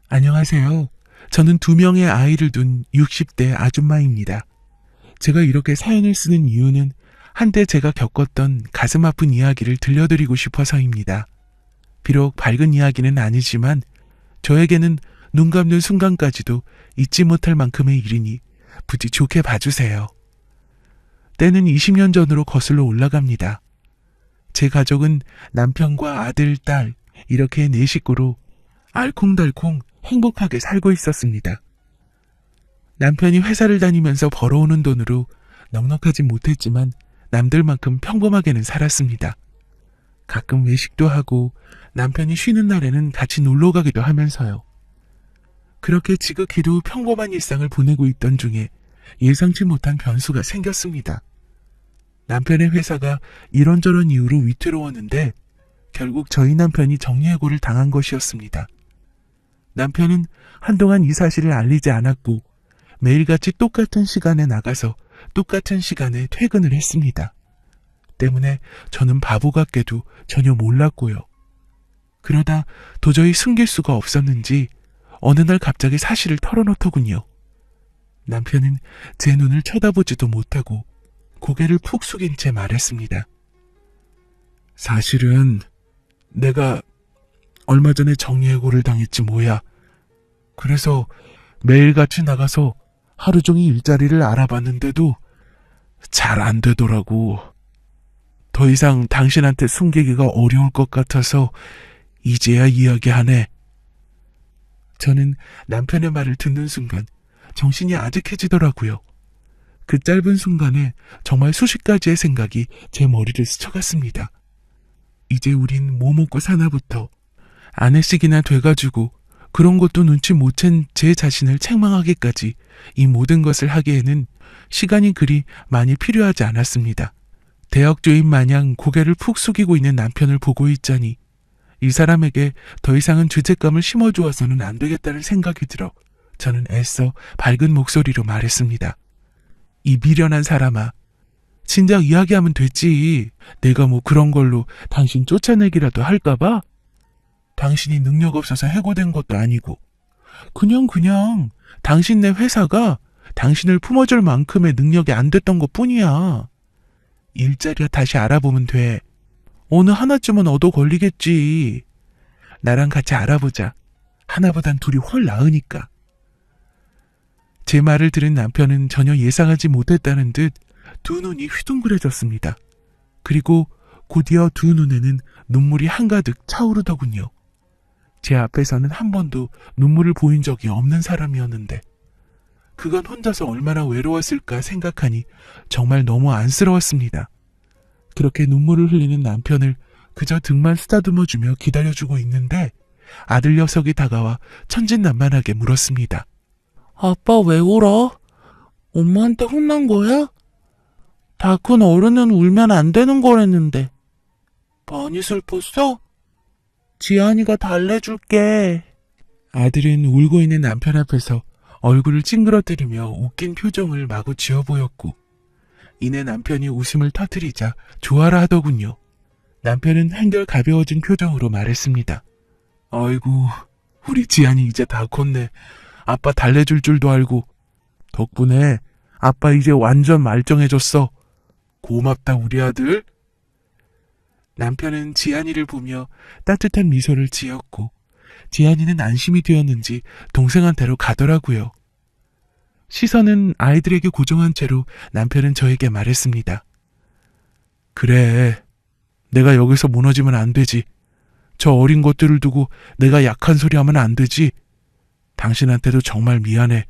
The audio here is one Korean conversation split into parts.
안녕하세요. 저는 2명의 아이를 둔 60대 아줌마입니다. 제가 이렇게 사연을 쓰는 이유는 한때 제가 겪었던 가슴 아픈 이야기를 들려드리고 싶어서입니다. 비록 밝은 이야기는 아니지만 저에게는 눈 감는 순간까지도 잊지 못할 만큼의 일이니 부디 좋게 봐주세요. 때는 20년 전으로 거슬러 올라갑니다. 제 가족은 남편과 아들, 딸 이렇게 4식구로 알콩달콩 행복하게 살고 있었습니다. 남편이 회사를 다니면서 벌어오는 돈으로 넉넉하진 못했지만 남들만큼 평범하게는 살았습니다. 가끔 외식도 하고 남편이 쉬는 날에는 같이 놀러 가기도 하면서요. 그렇게 지극히도 평범한 일상을 보내고 있던 중에 예상치 못한 변수가 생겼습니다. 남편의 회사가 이런저런 이유로 위태로웠는데 결국 저희 남편이 정리해고를 당한 것이었습니다. 남편은 한동안 이 사실을 알리지 않았고 매일같이 똑같은 시간에 나가서 똑같은 시간에 퇴근을 했습니다. 때문에 저는 바보 같게도 전혀 몰랐고요. 그러다 도저히 숨길 수가 없었는지 어느 날 갑자기 사실을 털어놓더군요. 남편은 제 눈을 쳐다보지도 못하고 고개를 푹 숙인 채 말했습니다. 사실은 내가 얼마 전에 정리해고를 당했지 뭐야. 그래서 매일같이 나가서 하루 종일 일자리를 알아봤는데도 잘 안 되더라고. 더 이상 당신한테 숨기기가 어려울 것 같아서 이제야 이야기하네. 저는 남편의 말을 듣는 순간 정신이 아득해지더라고요. 그 짧은 순간에 정말 수십 가지의 생각이 제 머리를 스쳐갔습니다. 이제 우린 뭐 먹고 사나부터 아내씩이나 돼가지고 그런 것도 눈치 못 챈 제 자신을 책망하기까지 이 모든 것을 하기에는 시간이 그리 많이 필요하지 않았습니다. 대역죄인 마냥 고개를 푹 숙이고 있는 남편을 보고 있자니 이 사람에게 더 이상은 죄책감을 심어주어서는 안 되겠다는 생각이 들어 저는 애써 밝은 목소리로 말했습니다. 이 미련한 사람아, 진작 이야기하면 됐지. 내가 뭐 그런 걸로 당신 쫓아내기라도 할까봐? 당신이 능력 없어서 해고된 것도 아니고 그냥 당신네 회사가 당신을 품어줄 만큼의 능력이 안 됐던 것뿐이야. 일자리야 다시 알아보면 돼. 어느 하나쯤은 얻어 걸리겠지. 나랑 같이 알아보자. 하나보단 둘이 훨 나으니까. 제 말을 들은 남편은 전혀 예상하지 못했다는 듯 두 눈이 휘둥그레졌습니다. 그리고 곧이어 두 눈에는 눈물이 한가득 차오르더군요. 제 앞에서는 한 번도 눈물을 보인 적이 없는 사람이었는데 그건 혼자서 얼마나 외로웠을까 생각하니 정말 너무 안쓰러웠습니다. 그렇게 눈물을 흘리는 남편을 그저 등만 쓰다듬어주며 기다려주고 있는데 아들 녀석이 다가와 천진난만하게 물었습니다. 아빠 왜 울어? 엄마한테 혼난 거야? 다 큰 어른은 울면 안 되는 거랬는데. 많이 슬펐어? 지안이가 달래줄게. 아들은 울고 있는 남편 앞에서 얼굴을 찡그러뜨리며 웃긴 표정을 마구 지어 보였고 이내 남편이 웃음을 터뜨리자 좋아라 하더군요. 남편은 한결 가벼워진 표정으로 말했습니다. 아이고, 우리 지안이 이제 다 컸네. 아빠 달래줄 줄도 알고. 덕분에 아빠 이제 완전 말정해졌어. 고맙다 우리 아들. 남편은 지안이를 보며 따뜻한 미소를 지었고 지안이는 안심이 되었는지 동생한테로 가더라고요. 시선은 아이들에게 고정한 채로 남편은 저에게 말했습니다. 그래, 내가 여기서 무너지면 안 되지. 저 어린 것들을 두고 내가 약한 소리 하면 안 되지. 당신한테도 정말 미안해.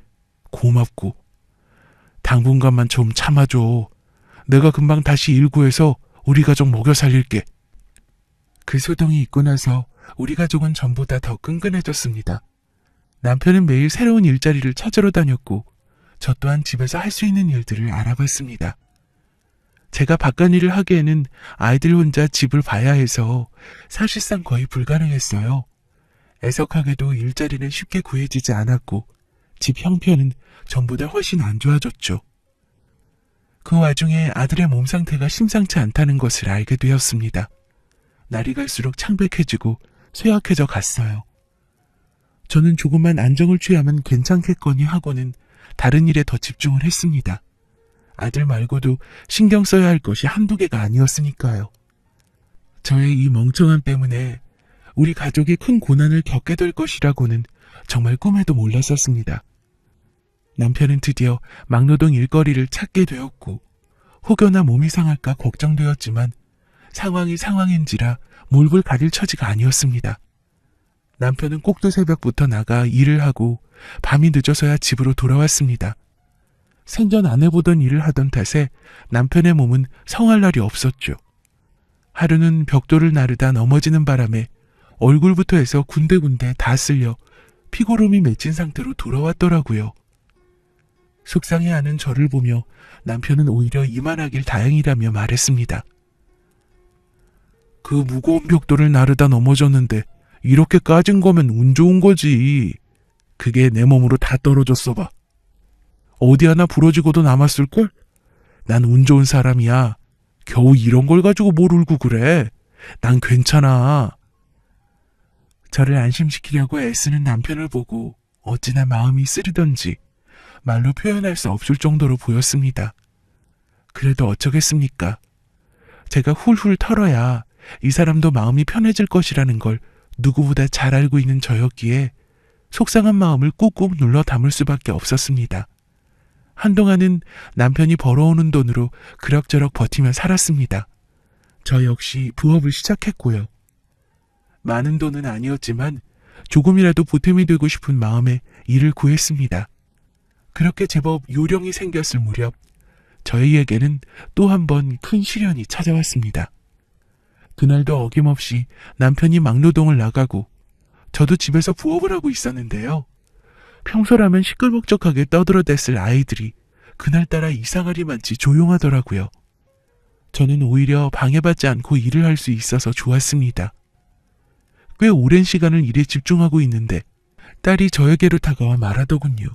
고맙고. 당분간만 좀 참아줘. 내가 금방 다시 일구해서 우리 가족 먹여 살릴게. 그 소동이 있고 나서 우리 가족은 전보다 더 끈끈해졌습니다. 남편은 매일 새로운 일자리를 찾으러 다녔고 저 또한 집에서 할 수 있는 일들을 알아봤습니다. 제가 바깥일을 하기에는 아이들 혼자 집을 봐야 해서 사실상 거의 불가능했어요. 애석하게도 일자리는 쉽게 구해지지 않았고 집 형편은 전보다 훨씬 안 좋아졌죠. 그 와중에 아들의 몸 상태가 심상치 않다는 것을 알게 되었습니다. 날이 갈수록 창백해지고 쇠약해져 갔어요. 저는 조금만 안정을 취하면 괜찮겠거니 하고는 다른 일에 더 집중을 했습니다. 아들 말고도 신경 써야 할 것이 한두 개가 아니었으니까요. 저의 이 멍청함 때문에 우리 가족이 큰 고난을 겪게 될 것이라고는 정말 꿈에도 몰랐었습니다. 남편은 드디어 막노동 일거리를 찾게 되었고 혹여나 몸이 상할까 걱정되었지만 상황이 상황인지라 몰골 가릴 처지가 아니었습니다. 남편은 꼭두 새벽부터 나가 일을 하고 밤이 늦어서야 집으로 돌아왔습니다. 생전 안 해보던 일을 하던 탓에 남편의 몸은 성할 날이 없었죠. 하루는 벽돌을 나르다 넘어지는 바람에 얼굴부터 해서 군데군데 다 쓸려 피고름이 맺힌 상태로 돌아왔더라고요. 속상해하는 저를 보며 남편은 오히려 이만하길 다행이라며 말했습니다. 그 무거운 벽돌을 나르다 넘어졌는데 이렇게 까진 거면 운 좋은 거지. 그게 내 몸으로 다 떨어졌어 봐. 어디 하나 부러지고도 남았을걸? 난 운 좋은 사람이야. 겨우 이런 걸 가지고 뭘 울고 그래. 난 괜찮아. 저를 안심시키려고 애쓰는 남편을 보고 어찌나 마음이 쓰리던지 말로 표현할 수 없을 정도로 보였습니다. 그래도 어쩌겠습니까? 제가 훌훌 털어야 이 사람도 마음이 편해질 것이라는 걸 누구보다 잘 알고 있는 저였기에 속상한 마음을 꾹꾹 눌러 담을 수밖에 없었습니다. 한동안은 남편이 벌어오는 돈으로 그럭저럭 버티며 살았습니다. 저 역시 부업을 시작했고요. 많은 돈은 아니었지만 조금이라도 보탬이 되고 싶은 마음에 일을 구했습니다. 그렇게 제법 요령이 생겼을 무렵 저희에게는 또 한 번 큰 시련이 찾아왔습니다. 그날도 어김없이 남편이 막노동을 나가고 저도 집에서 부업을 하고 있었는데요. 평소라면 시끌벅적하게 떠들어댔을 아이들이 그날따라 이상하리만치 조용하더라고요. 저는 오히려 방해받지 않고 일을 할 수 있어서 좋았습니다. 꽤 오랜 시간을 일에 집중하고 있는데 딸이 저에게로 다가와 말하더군요.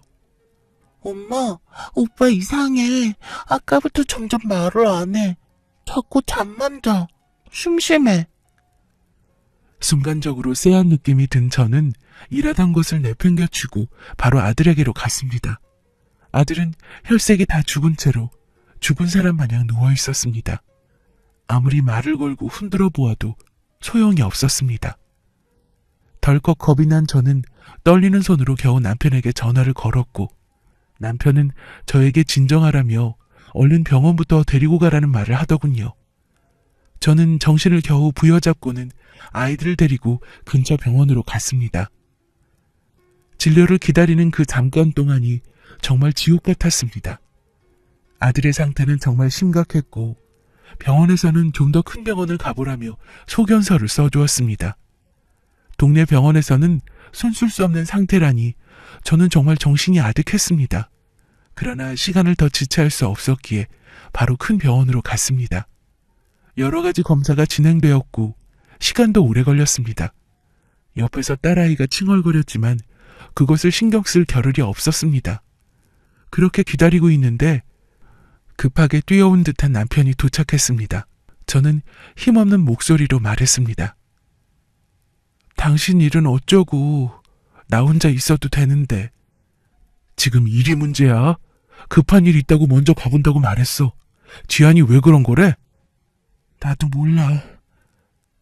엄마, 오빠 이상해. 아까부터 점점 말을 안 해. 자꾸 잠만 자. 심심해. 순간적으로 쎄한 느낌이 든 저는 일하던 것을 내팽겨치고 바로 아들에게로 갔습니다. 아들은 혈색이 다 죽은 채로 죽은 사람 마냥 누워 있었습니다. 아무리 말을 걸고 흔들어 보아도 소용이 없었습니다. 덜컥 겁이 난 저는 떨리는 손으로 겨우 남편에게 전화를 걸었고 남편은 저에게 진정하라며 얼른 병원부터 데리고 가라는 말을 하더군요. 저는 정신을 겨우 부여잡고는 아이들을 데리고 근처 병원으로 갔습니다. 진료를 기다리는 그 잠깐 동안이 정말 지옥 같았습니다. 아들의 상태는 정말 심각했고 병원에서는 좀 더 큰 병원을 가보라며 소견서를 써주었습니다. 동네 병원에서는 손쓸 수 없는 상태라니 저는 정말 정신이 아득했습니다. 그러나 시간을 더 지체할 수 없었기에 바로 큰 병원으로 갔습니다. 여러 가지 검사가 진행되었고 시간도 오래 걸렸습니다. 옆에서 딸아이가 칭얼거렸지만 그것을 신경 쓸 겨를이 없었습니다. 그렇게 기다리고 있는데 급하게 뛰어온 듯한 남편이 도착했습니다. 저는 힘없는 목소리로 말했습니다. 당신 일은 어쩌고 나 혼자 있어도 되는데 지금 일이 문제야? 급한 일 있다고 먼저 가본다고 말했어. 지안이 왜 그런 거래? 나도 몰라.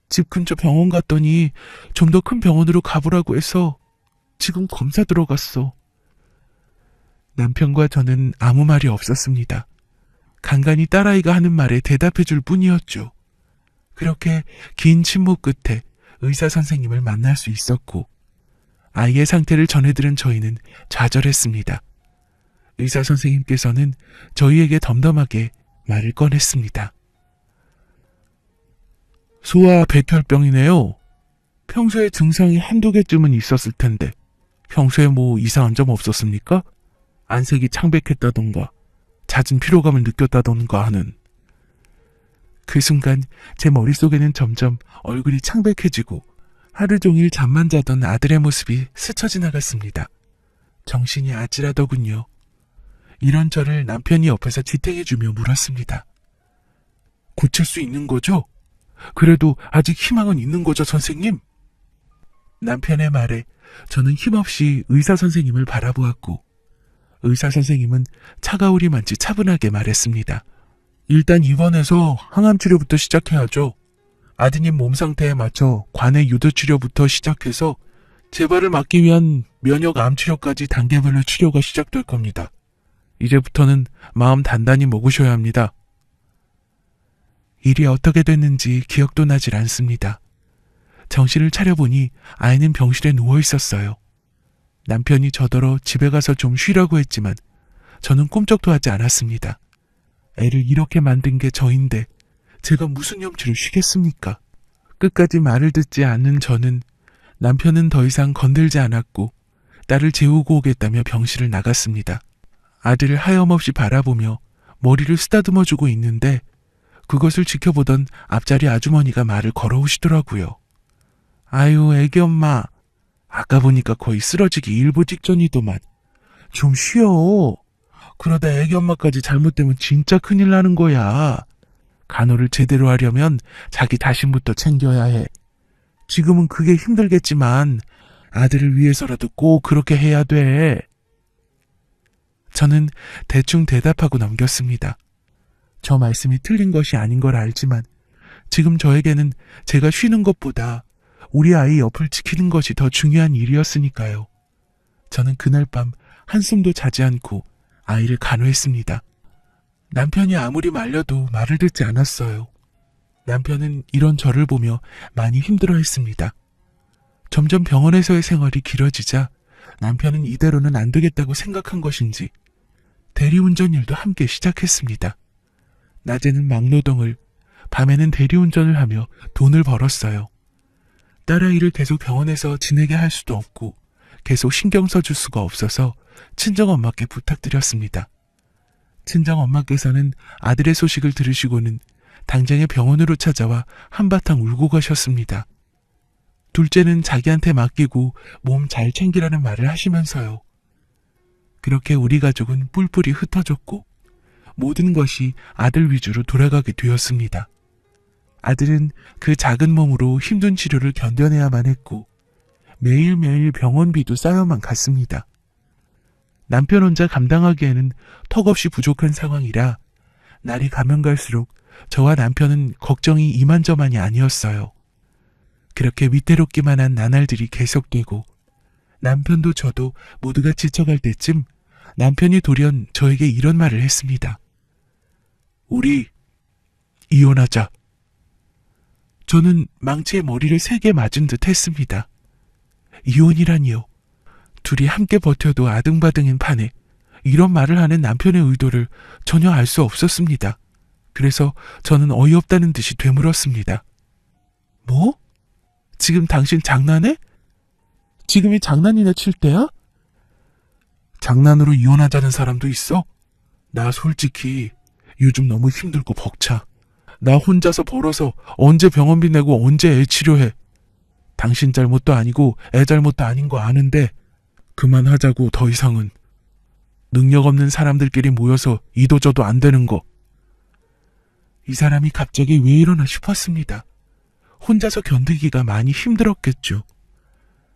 집 근처 병원 갔더니 좀 더 큰 병원으로 가보라고 해서 지금 검사 들어갔어. 남편과 저는 아무 말이 없었습니다. 간간히 딸아이가 하는 말에 대답해 줄 뿐이었죠. 그렇게 긴 침묵 끝에 의사 선생님을 만날 수 있었고 아이의 상태를 전해들은 저희는 좌절했습니다. 의사 선생님께서는 저희에게 덤덤하게 말을 꺼냈습니다. 소아 배탈병이네요. 평소에 증상이 한두 개쯤은 있었을 텐데 평소에 뭐 이상한 점 없었습니까? 안색이 창백했다던가 잦은 피로감을 느꼈다던가 하는. 그 순간 제 머릿속에는 점점 얼굴이 창백해지고 하루 종일 잠만 자던 아들의 모습이 스쳐 지나갔습니다. 정신이 아찔하더군요. 이런 저를 남편이 옆에서 지탱해주며 물었습니다. 고칠 수 있는 거죠? 그래도 아직 희망은 있는 거죠, 선생님? 남편의 말에 저는 힘없이 의사 선생님을 바라보았고, 의사 선생님은 차가우리만치 차분하게 말했습니다. 일단 입원해서 항암 치료부터 시작해야죠. 아드님 몸 상태에 맞춰 관해 유도 치료부터 시작해서 재발을 막기 위한 면역 암 치료까지 단계별로 치료가 시작될 겁니다. 이제부터는 마음 단단히 먹으셔야 합니다. 일이 어떻게 됐는지 기억도 나질 않습니다. 정신을 차려보니 아이는 병실에 누워 있었어요. 남편이 저더러 집에 가서 좀 쉬라고 했지만 저는 꿈쩍도 하지 않았습니다. 애를 이렇게 만든 게 저인데 제가 무슨 염치로 쉬겠습니까? 끝까지 말을 듣지 않는 저는 남편은 더 이상 건들지 않았고 딸을 재우고 오겠다며 병실을 나갔습니다. 아들을 하염없이 바라보며 머리를 쓰다듬어주고 있는데 그것을 지켜보던 앞자리 아주머니가 말을 걸어오시더라고요. 아유, 애기 엄마. 아까 보니까 거의 쓰러지기 일보 직전이더만. 좀 쉬어. 그러다 애기 엄마까지 잘못되면 진짜 큰일 나는 거야. 간호를 제대로 하려면 자기 자신부터 챙겨야 해. 지금은 그게 힘들겠지만 아들을 위해서라도 꼭 그렇게 해야 돼. 저는 대충 대답하고 넘겼습니다. 저 말씀이 틀린 것이 아닌 걸 알지만 지금 저에게는 제가 쉬는 것보다 우리 아이 옆을 지키는 것이 더 중요한 일이었으니까요. 저는 그날 밤 한숨도 자지 않고 아이를 간호했습니다. 남편이 아무리 말려도 말을 듣지 않았어요. 남편은 이런 저를 보며 많이 힘들어했습니다. 점점 병원에서의 생활이 길어지자 남편은 이대로는 안 되겠다고 생각한 것인지 대리운전 일도 함께 시작했습니다. 낮에는 막노동을, 밤에는 대리운전을 하며 돈을 벌었어요. 딸아이를 계속 병원에서 지내게 할 수도 없고 계속 신경 써줄 수가 없어서 친정엄마께 부탁드렸습니다. 친정엄마께서는 아들의 소식을 들으시고는 당장에 병원으로 찾아와 한바탕 울고 가셨습니다. 둘째는 자기한테 맡기고 몸 잘 챙기라는 말을 하시면서요. 그렇게 우리 가족은 뿔뿔이 흩어졌고 모든 것이 아들 위주로 돌아가게 되었습니다. 아들은 그 작은 몸으로 힘든 치료를 견뎌내야만 했고 매일매일 병원비도 쌓여만 갔습니다. 남편 혼자 감당하기에는 턱없이 부족한 상황이라 날이 가면 갈수록 저와 남편은 걱정이 이만저만이 아니었어요. 그렇게 위태롭기만 한 나날들이 계속되고 남편도 저도 모두가 지쳐갈 때쯤 남편이 돌연 저에게 이런 말을 했습니다. 우리 이혼하자. 저는 망치에 머리를 세게 맞은 듯 했습니다. 이혼이라니요. 둘이 함께 버텨도 아등바등인 판에 이런 말을 하는 남편의 의도를 전혀 알 수 없었습니다. 그래서 저는 어이없다는 듯이 되물었습니다. 뭐? 지금 당신 장난해? 지금이 장난이나 칠 때야? 장난으로 이혼하자는 사람도 있어? 나 솔직히 요즘 너무 힘들고 벅차. 나 혼자서 벌어서 언제 병원비 내고 언제 애 치료해. 당신 잘못도 아니고 애 잘못도 아닌 거 아는데 그만하자고. 더 이상은. 능력 없는 사람들끼리 모여서 이도저도 안 되는 거. 이 사람이 갑자기 왜 이러나 싶었습니다. 혼자서 견디기가 많이 힘들었겠죠.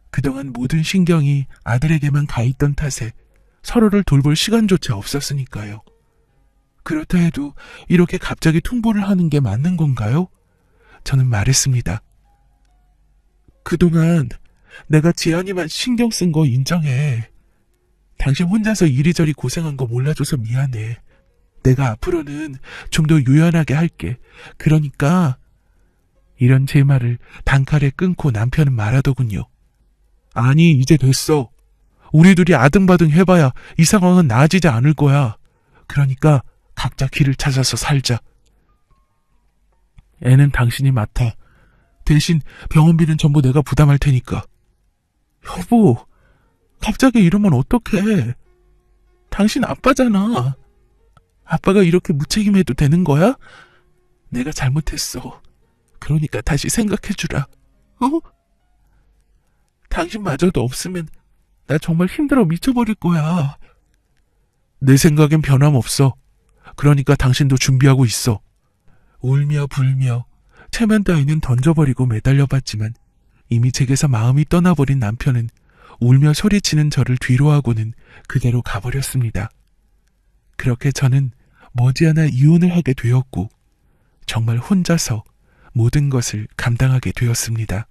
그동안 모든 신경이 아들에게만 가 있던 탓에 서로를 돌볼 시간조차 없었으니까요. 그렇다 해도 이렇게 갑자기 통보를 하는 게 맞는 건가요? 저는 말했습니다. 그동안 내가 지연이만 신경 쓴 거 인정해. 당신 혼자서 이리저리 고생한 거 몰라줘서 미안해. 내가 앞으로는 좀 더 유연하게 할게. 그러니까 이런 제 말을 단칼에 끊고 남편은 말하더군요. 아니, 이제 됐어. 우리 둘이 아등바등 해봐야 이 상황은 나아지지 않을 거야. 그러니까 각자 길을 찾아서 살자. 애는 당신이 맡아. 대신 병원비는 전부 내가 부담할 테니까. 여보, 갑자기 이러면 어떡해. 당신 아빠잖아. 아빠가 이렇게 무책임해도 되는 거야? 내가 잘못했어. 그러니까 다시 생각해주라. 어? 당신마저도 없으면 나 정말 힘들어 미쳐버릴 거야. 내 생각엔 변함없어. 그러니까 당신도 준비하고 있어. 울며 불며 체면 따위는 던져버리고 매달려봤지만 이미 제게서 마음이 떠나버린 남편은 울며 소리치는 저를 뒤로하고는 그대로 가버렸습니다. 그렇게 저는 머지않아 이혼을 하게 되었고 정말 혼자서 모든 것을 감당하게 되었습니다.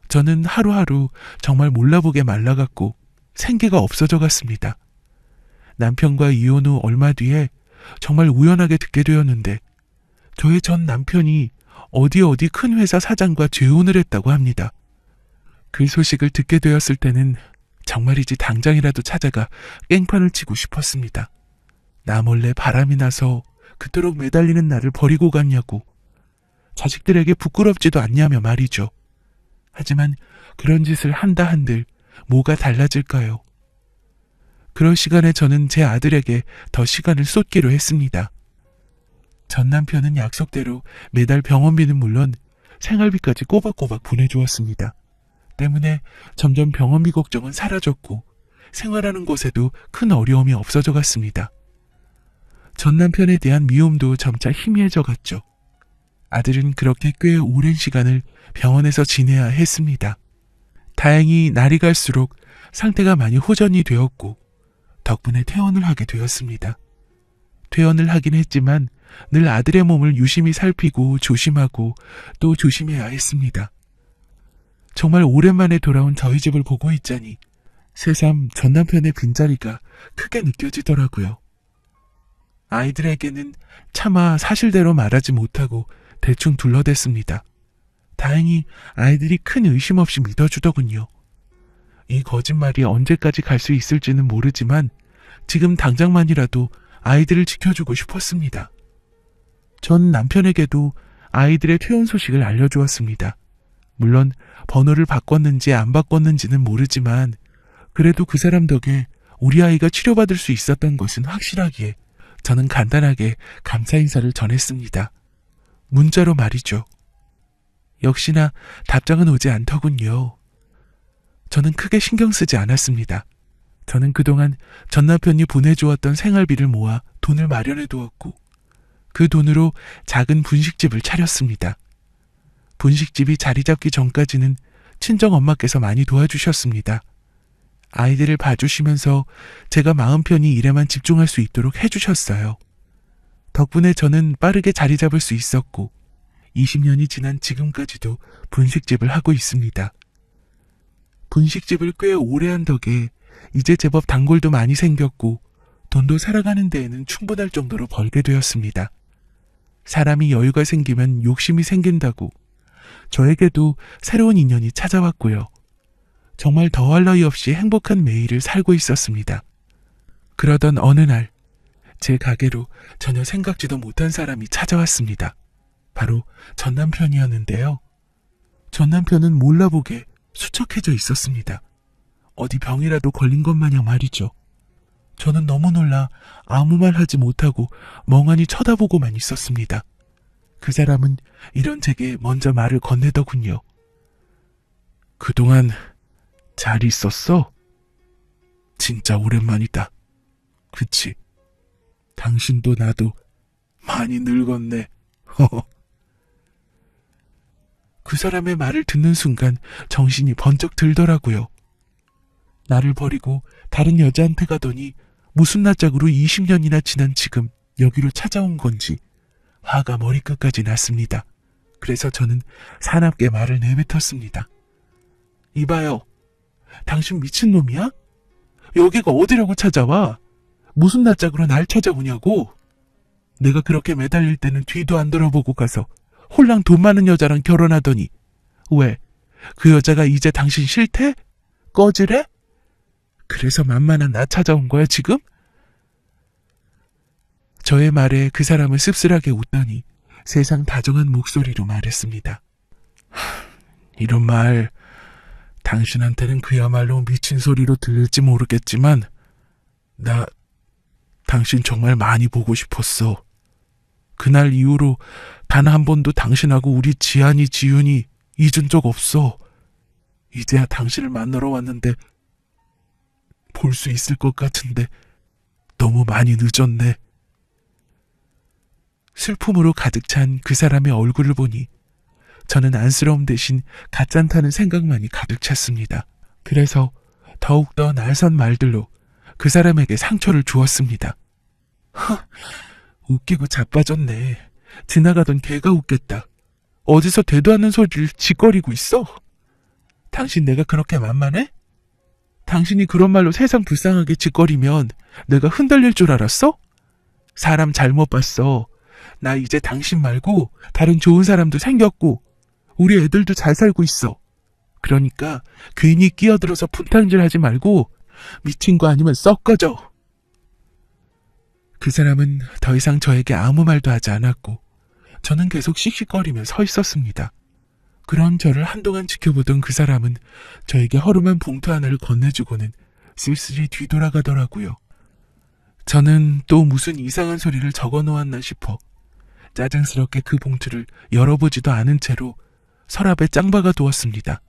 저는 하루하루 정말 몰라보게 말라갔고 생기가 없어져 갔습니다. 남편과 이혼 후 얼마 뒤에 정말 우연하게 듣게 되었는데 저의 전 남편이 어디 큰 회사 사장과 재혼을 했다고 합니다. 그 소식을 듣게 되었을 때는 정말이지 당장이라도 찾아가 깽판을 치고 싶었습니다. 나 몰래 바람이 나서 그토록 매달리는 나를 버리고 갔냐고, 자식들에게 부끄럽지도 않냐며 말이죠. 하지만 그런 짓을 한다 한들 뭐가 달라질까요? 그럴 시간에 저는 제 아들에게 더 시간을 쏟기로 했습니다. 전 남편은 약속대로 매달 병원비는 물론 생활비까지 꼬박꼬박 보내주었습니다. 때문에 점점 병원비 걱정은 사라졌고 생활하는 곳에도 큰 어려움이 없어져 갔습니다. 전 남편에 대한 미움도 점차 희미해져 갔죠. 아들은 그렇게 꽤 오랜 시간을 병원에서 지내야 했습니다. 다행히 날이 갈수록 상태가 많이 호전이 되었고 덕분에 퇴원을 하게 되었습니다. 퇴원을 하긴 했지만 늘 아들의 몸을 유심히 살피고 조심하고 또 조심해야 했습니다. 정말 오랜만에 돌아온 저희 집을 보고 있자니 새삼 전 남편의 빈자리가 크게 느껴지더라고요. 아이들에게는 차마 사실대로 말하지 못하고 대충 둘러댔습니다. 다행히 아이들이 큰 의심 없이 믿어주더군요. 이 거짓말이 언제까지 갈 수 있을지는 모르지만 지금 당장만이라도 아이들을 지켜주고 싶었습니다. 전 남편에게도 아이들의 퇴원 소식을 알려주었습니다. 물론 번호를 바꿨는지 안 바꿨는지는 모르지만 그래도 그 사람 덕에 우리 아이가 치료받을 수 있었던 것은 확실하기에 저는 간단하게 감사 인사를 전했습니다. 문자로 말이죠. 역시나 답장은 오지 않더군요. 저는 크게 신경 쓰지 않았습니다. 저는 그동안 전 남편이 보내주었던 생활비를 모아 돈을 마련해 두었고 그 돈으로 작은 분식집을 차렸습니다. 분식집이 자리 잡기 전까지는 친정엄마께서 많이 도와주셨습니다. 아이들을 봐주시면서 제가 마음 편히 일에만 집중할 수 있도록 해주셨어요. 덕분에 저는 빠르게 자리 잡을 수 있었고 20년이 지난 지금까지도 분식집을 하고 있습니다. 분식집을 꽤 오래 한 덕에 이제 제법 단골도 많이 생겼고 돈도 살아가는 데에는 충분할 정도로 벌게 되었습니다. 사람이 여유가 생기면 욕심이 생긴다고 저에게도 새로운 인연이 찾아왔고요. 정말 더할 나위 없이 행복한 매일을 살고 있었습니다. 그러던 어느 날 제 가게로 전혀 생각지도 못한 사람이 찾아왔습니다. 바로 전 남편이었는데요. 전 남편은 몰라보게 수척해져 있었습니다. 어디 병이라도 걸린 것 마냥 말이죠. 저는 너무 놀라 아무 말 하지 못하고 멍하니 쳐다보고만 있었습니다. 그 사람은 이런 제게 먼저 말을 건네더군요. 그동안 잘 있었어? 진짜 오랜만이다. 그치? 당신도 나도 많이 늙었네. 허허. 그 사람의 말을 듣는 순간 정신이 번쩍 들더라고요. 나를 버리고 다른 여자한테 가더니 무슨 낯짝으로 20년이나 지난 지금 여기로 찾아온 건지 화가 머리끝까지 났습니다. 그래서 저는 사납게 말을 내뱉었습니다. 이봐요. 당신 미친놈이야? 여기가 어디라고 찾아와? 무슨 낯짝으로 날 찾아오냐고? 내가 그렇게 매달릴 때는 뒤도 안 돌아보고 가서 홀랑 돈 많은 여자랑 결혼하더니 왜? 그 여자가 이제 당신 싫대? 꺼지래? 그래서 만만한 나 찾아온 거야 지금? 저의 말에 그 사람은 씁쓸하게 웃더니 세상 다정한 목소리로 말했습니다. 이런 말 당신한테는 그야말로 미친 소리로 들릴지 모르겠지만 나 당신 정말 많이 보고 싶었어. 그날 이후로 단 한 번도 당신하고 우리 지안이 지윤이 잊은 적 없어. 이제야 당신을 만나러 왔는데 볼 수 있을 것 같은데 너무 많이 늦었네. 슬픔으로 가득 찬 그 사람의 얼굴을 보니 저는 안쓰러움 대신 가짠타는 생각만이 가득 찼습니다. 그래서 더욱더 날선 말들로 그 사람에게 상처를 주었습니다. 웃기고 자빠졌네. 지나가던 개가 웃겠다. 어디서 되도 않는 소리를 짓거리고 있어? 당신 내가 그렇게 만만해? 당신이 그런 말로 세상 불쌍하게 짓거리면 내가 흔들릴 줄 알았어? 사람 잘못 봤어. 나 이제 당신 말고 다른 좋은 사람도 생겼고 우리 애들도 잘 살고 있어. 그러니까 괜히 끼어들어서 분탕질하지 말고 미친 거 아니면 썩 꺼져. 그 사람은 더 이상 저에게 아무 말도 하지 않았고 저는 계속 씩씩거리며 서 있었습니다. 그런 저를 한동안 지켜보던 그 사람은 저에게 허름한 봉투 하나를 건네주고는 쓸쓸히 뒤돌아가더라고요. 저는 또 무슨 이상한 소리를 적어놓았나 싶어 짜증스럽게 그 봉투를 열어보지도 않은 채로 서랍에 짱박아 두었습니다.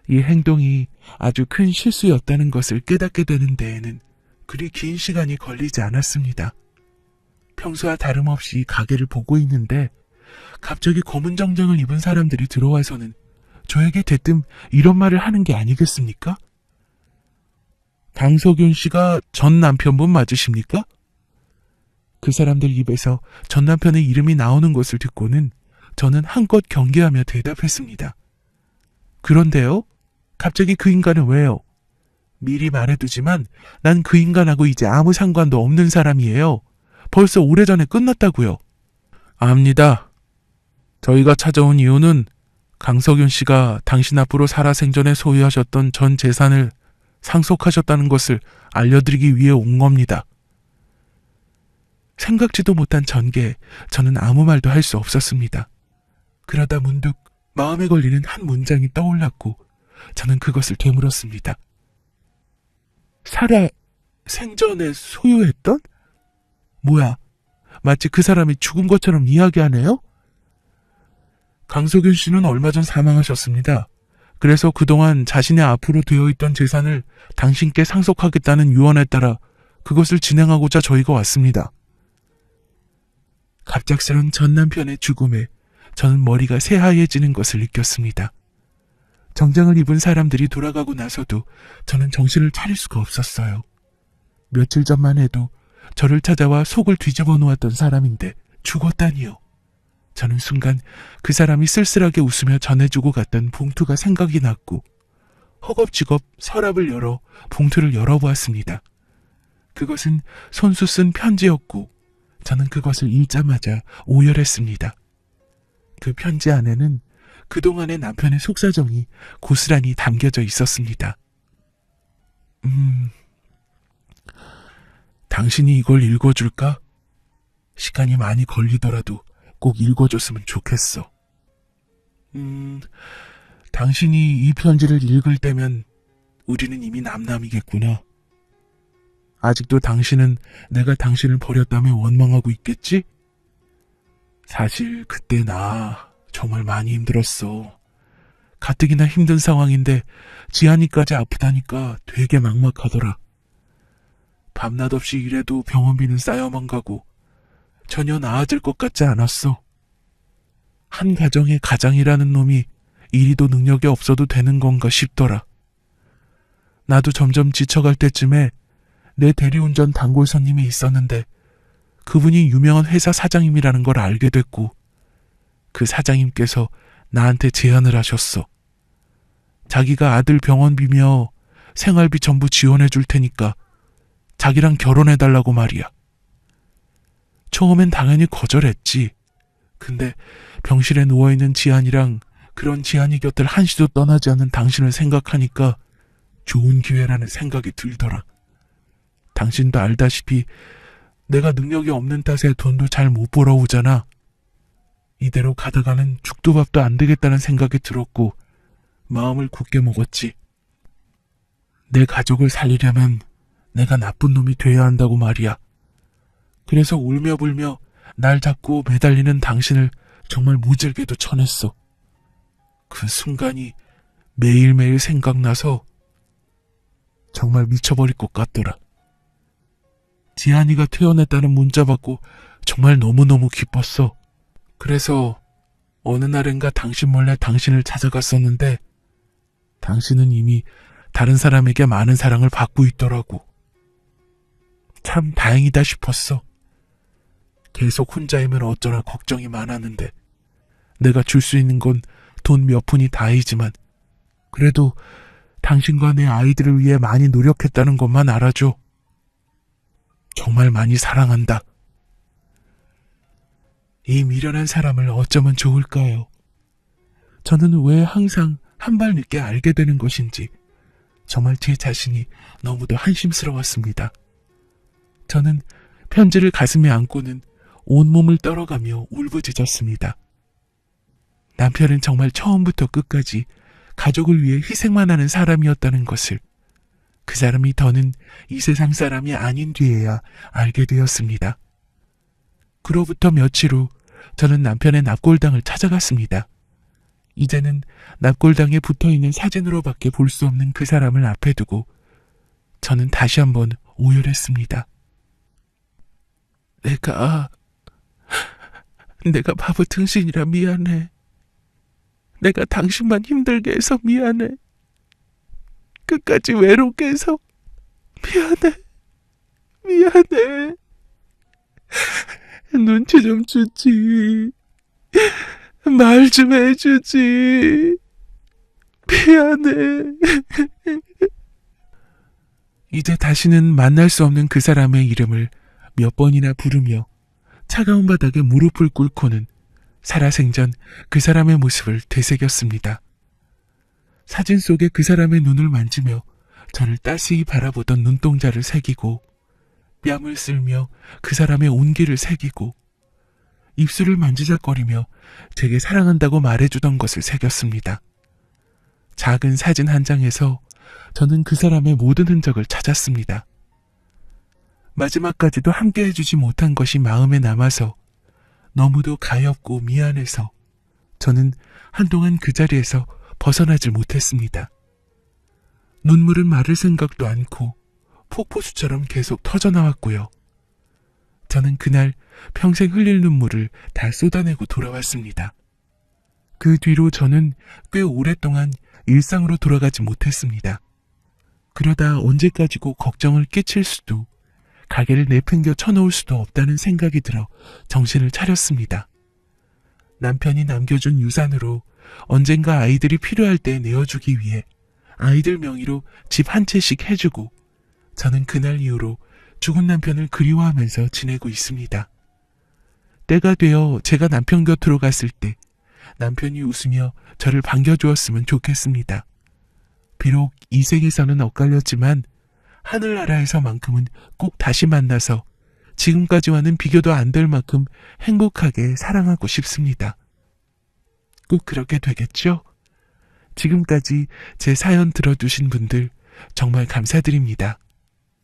이 행동이 아주 큰 실수였다는 것을 깨닫게 되는 데에는 그리 긴 시간이 걸리지 않았습니다. 평소와 다름없이 가게를 보고 있는데 갑자기 검은 정장을 입은 사람들이 들어와서는 저에게 대뜸 이런 말을 하는 게 아니겠습니까? 강석윤 씨가 전 남편분 맞으십니까? 그 사람들 입에서 전 남편의 이름이 나오는 것을 듣고는 저는 한껏 경계하며 대답했습니다. 그런데요? 갑자기 그 인간은 왜요? 미리 말해두지만 난 그 인간하고 이제 아무 상관도 없는 사람이에요. 벌써 오래전에 끝났다고요. 압니다. 저희가 찾아온 이유는 강석윤 씨가 당신 앞으로 살아생전에 소유하셨던 전 재산을 상속하셨다는 것을 알려드리기 위해 온 겁니다. 생각지도 못한 전개에 저는 아무 말도 할 수 없었습니다. 그러다 문득 마음에 걸리는 한 문장이 떠올랐고 저는 그것을 되물었습니다. 살아 생전에 소유했던? 뭐야, 마치 그 사람이 죽은 것처럼 이야기하네요? 강석윤 씨는 얼마 전 사망하셨습니다. 그래서 그동안 자신의 앞으로 되어있던 재산을 당신께 상속하겠다는 유언에 따라 그것을 진행하고자 저희가 왔습니다. 갑작스런 전 남편의 죽음에 저는 머리가 새하얘지는 것을 느꼈습니다. 정장을 입은 사람들이 돌아가고 나서도 저는 정신을 차릴 수가 없었어요. 며칠 전만 해도 저를 찾아와 속을 뒤집어 놓았던 사람인데 죽었다니요. 저는 순간 그 사람이 쓸쓸하게 웃으며 전해주고 갔던 봉투가 생각이 났고 허겁지겁 서랍을 열어 봉투를 열어보았습니다. 그것은 손수 쓴 편지였고 저는 그것을 읽자마자 오열했습니다. 그 편지 안에는 그동안의 남편의 속사정이 고스란히 담겨져 있었습니다. 당신이 이걸 읽어줄까? 시간이 많이 걸리더라도 꼭 읽어줬으면 좋겠어. 당신이 이 편지를 읽을 때면 우리는 이미 남남이겠구나. 아직도 당신은 내가 당신을 버렸다며 원망하고 있겠지? 사실 그때 나 정말 많이 힘들었어. 가뜩이나 힘든 상황인데 지안이까지 아프다니까 되게 막막하더라. 밤낮 없이 일해도 병원비는 쌓여만 가고 전혀 나아질 것 같지 않았어. 한 가정의 가장이라는 놈이 이리도 능력이 없어도 되는 건가 싶더라. 나도 점점 지쳐갈 때쯤에 내 대리운전 단골 손님이 있었는데 그분이 유명한 회사 사장님이라는 걸 알게 됐고 그 사장님께서 나한테 제안을 하셨어. 자기가 아들 병원비며 생활비 전부 지원해 줄 테니까 자기랑 결혼해달라고 말이야. 처음엔 당연히 거절했지. 근데 병실에 누워있는 지안이랑 그런 지안이 곁을 한시도 떠나지 않는 당신을 생각하니까 좋은 기회라는 생각이 들더라. 당신도 알다시피 내가 능력이 없는 탓에 돈도 잘 못 벌어오잖아. 이대로 가다가는 죽도 밥도 안 되겠다는 생각이 들었고 마음을 굳게 먹었지. 내 가족을 살리려면 내가 나쁜 놈이 돼야 한다고 말이야. 그래서 울며 불며 날 잡고 매달리는 당신을 정말 모질게도 쳐냈어. 그 순간이 매일매일 생각나서 정말 미쳐버릴 것 같더라. 지안이가 퇴원했다는 문자 받고 정말 너무너무 기뻤어. 그래서 어느 날엔가 당신 몰래 당신을 찾아갔었는데 당신은 이미 다른 사람에게 많은 사랑을 받고 있더라고. 참 다행이다 싶었어. 계속 혼자이면 어쩌나 걱정이 많았는데 내가 줄 수 있는 건 돈 몇 푼이 다이지만 그래도 당신과 내 아이들을 위해 많이 노력했다는 것만 알아줘. 정말 많이 사랑한다. 이 미련한 사람을 어쩌면 좋을까요? 저는 왜 항상 한 발 늦게 알게 되는 것인지 정말 제 자신이 너무도 한심스러웠습니다. 저는 편지를 가슴에 안고는 온몸을 떨어가며 울부짖었습니다. 남편은 정말 처음부터 끝까지 가족을 위해 희생만 하는 사람이었다는 것을 그 사람이 더는 이 세상 사람이 아닌 뒤에야 알게 되었습니다. 그로부터 며칠 후 저는 남편의 납골당을 찾아갔습니다. 이제는 납골당에 붙어있는 사진으로밖에 볼 수 없는 그 사람을 앞에 두고 저는 다시 한번 오열했습니다. 내가 바보 등신이라 미안해. 내가 당신만 힘들게 해서 미안해. 끝까지 외롭게 해서 미안해. 눈치 좀 주지. 말 좀 해주지. 미안해. 이제 다시는 만날 수 없는 그 사람의 이름을 몇 번이나 부르며 차가운 바닥에 무릎을 꿇고는 살아생전 그 사람의 모습을 되새겼습니다. 사진 속에 그 사람의 눈을 만지며 저를 따스히 바라보던 눈동자를 새기고 뺨을 쓸며 그 사람의 온기를 새기고 입술을 만지작거리며 제게 사랑한다고 말해주던 것을 새겼습니다. 작은 사진 한 장에서 저는 그 사람의 모든 흔적을 찾았습니다. 마지막까지도 함께 해주지 못한 것이 마음에 남아서 너무도 가엾고 미안해서 저는 한동안 그 자리에서 벗어나질 못했습니다. 눈물은 마를 생각도 않고 폭포수처럼 계속 터져나왔고요. 저는 그날 평생 흘릴 눈물을 다 쏟아내고 돌아왔습니다. 그 뒤로 저는 꽤 오랫동안 일상으로 돌아가지 못했습니다. 그러다 언제까지고 걱정을 끼칠 수도 가게를 내팽겨 쳐놓을 수도 없다는 생각이 들어 정신을 차렸습니다. 남편이 남겨준 유산으로 언젠가 아이들이 필요할 때 내어주기 위해 아이들 명의로 집 한 채씩 해주고 저는 그날 이후로 죽은 남편을 그리워하면서 지내고 있습니다. 때가 되어 제가 남편 곁으로 갔을 때 남편이 웃으며 저를 반겨주었으면 좋겠습니다. 비록 이 세계에서는 엇갈렸지만 하늘나라에서만큼은 꼭 다시 만나서 지금까지와는 비교도 안 될 만큼 행복하게 사랑하고 싶습니다. 꼭 그렇게 되겠죠? 지금까지 제 사연 들어주신 분들 정말 감사드립니다.